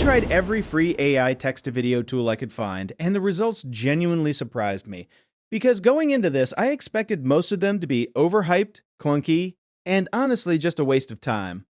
tried every free AI text-to-video tool I could find, and the results genuinely surprised me. Because going into this, I expected most of them to be overhyped, clunky, and honestly just a waste of time.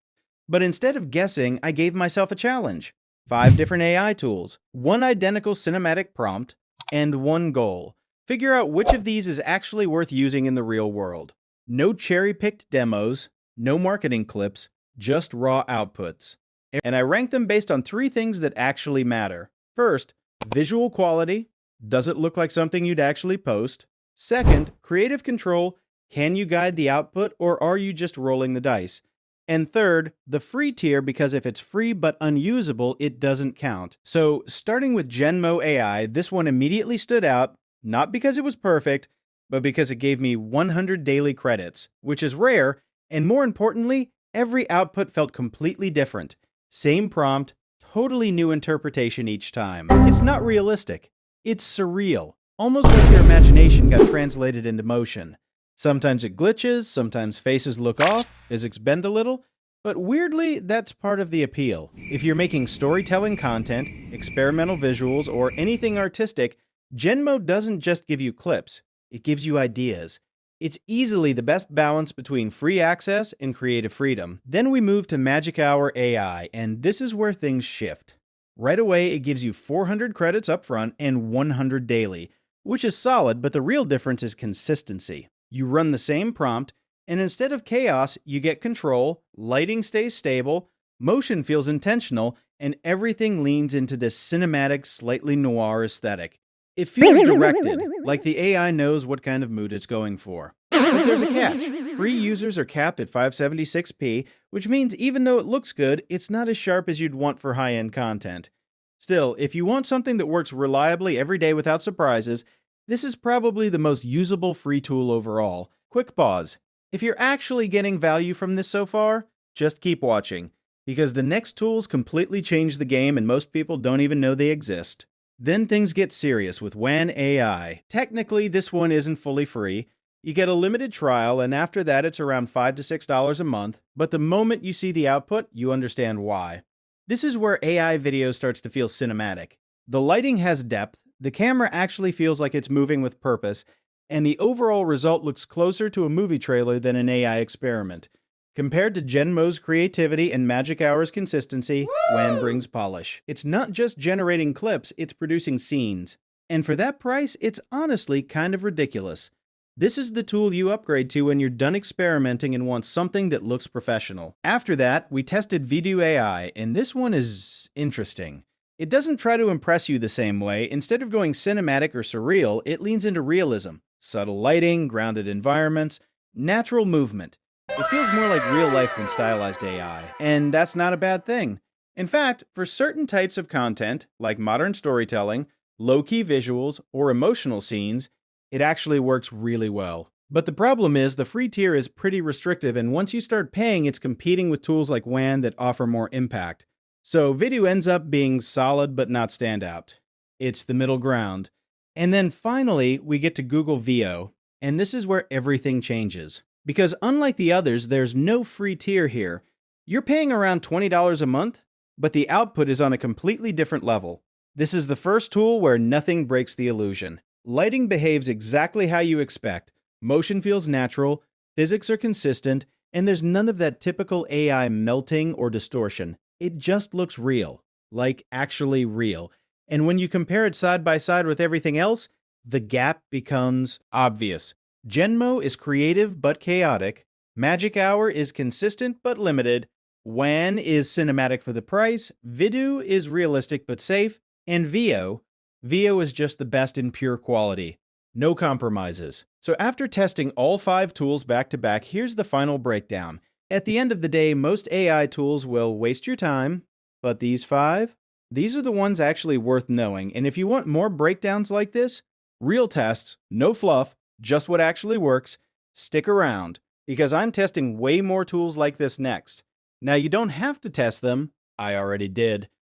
But instead of guessing, I gave myself a challenge. 5 different AI tools, 1 identical cinematic prompt, and 1 goal. Figure out which of these is actually worth using in the real world. No cherry-picked demos, no marketing clips, just raw outputs. And I ranked them based on 3 things that actually matter. First, visual quality. Does it look like something you'd actually post? Second, creative control. Can you guide the output, or are you just rolling the dice? And third, the free tier, because if it's free but unusable, it doesn't count. So starting with Genmo AI, this one immediately stood out, not because it was perfect, but because it gave me 100 daily credits, which is rare, and more importantly, every output felt completely different. Same prompt, totally new interpretation each time. It's not realistic. It's surreal, almost like your imagination got translated into motion. Sometimes it glitches, sometimes faces look off, physics bend a little, but weirdly, that's part of the appeal. If you're making storytelling content, experimental visuals, or anything artistic, Genmo doesn't just give you clips, it gives you ideas. It's easily the best balance between free access and creative freedom. Then we move to Magic Hour AI, and this is where things shift. Right away, it gives you 400 credits up front and 100 daily, which is solid, but the real difference is consistency. You run the same prompt, and instead of chaos, you get control, lighting stays stable, motion feels intentional, and everything leans into this cinematic, slightly noir aesthetic. It feels directed, like the AI knows what kind of mood it's going for. But there's a catch. Free users are capped at 576p, which means even though it looks good, it's not as sharp as you'd want for high-end content. Still, if you want something that works reliably every day without surprises, this is probably the most usable free tool overall. Quick pause. If you're actually getting value from this so far, just keep watching, because the next tools completely change the game and most people don't even know they exist. Then things get serious with Wan AI. Technically, this one isn't fully free. You get a limited trial, and after that it's around $5 to $6 a month, but the moment you see the output, you understand why. This is where AI video starts to feel cinematic. The lighting has depth, the camera actually feels like it's moving with purpose, and the overall result looks closer to a movie trailer than an AI experiment. Compared to Genmo's creativity and Magic Hour's consistency, Wan brings polish. It's not just generating clips, it's producing scenes. And for that price, it's honestly kind of ridiculous. This is the tool you upgrade to when you're done experimenting and want something that looks professional. After that, we tested Vidu AI, and this one is interesting. It doesn't try to impress you the same way. Instead of going cinematic or surreal, it leans into realism. Subtle lighting, grounded environments, natural movement. It feels more like real life than stylized AI, and that's not a bad thing. In fact, for certain types of content, like modern storytelling, low-key visuals, or emotional scenes, it actually works really well. But the problem is the free tier is pretty restrictive, and once you start paying, it's competing with tools like Wan that offer more impact. So Vidu ends up being solid but not standout. It's the middle ground. And then finally, we get to Google Veo, and this is where everything changes. Because unlike the others, there's no free tier here. You're paying around $20 a month, but the output is on a completely different level. This is the first tool where nothing breaks the illusion. Lighting behaves exactly how you expect. Motion feels natural, physics are consistent, and there's none of that typical AI melting or distortion. It just looks real, like actually real. And when you compare it side by side with everything else, the gap becomes obvious. Genmo is creative but chaotic, Magic Hour is consistent but limited, Wan is cinematic for the price, Vidu is realistic but safe, and Veo is just the best in pure quality. No compromises. So after testing all 5 tools back to back, here's the final breakdown. At the end of the day, most AI tools will waste your time, but these 5? These are the ones actually worth knowing, and if you want more breakdowns like this, real tests, no fluff, just what actually works, stick around, because I'm testing way more tools like this next. Now, you don't have to test them, I already did,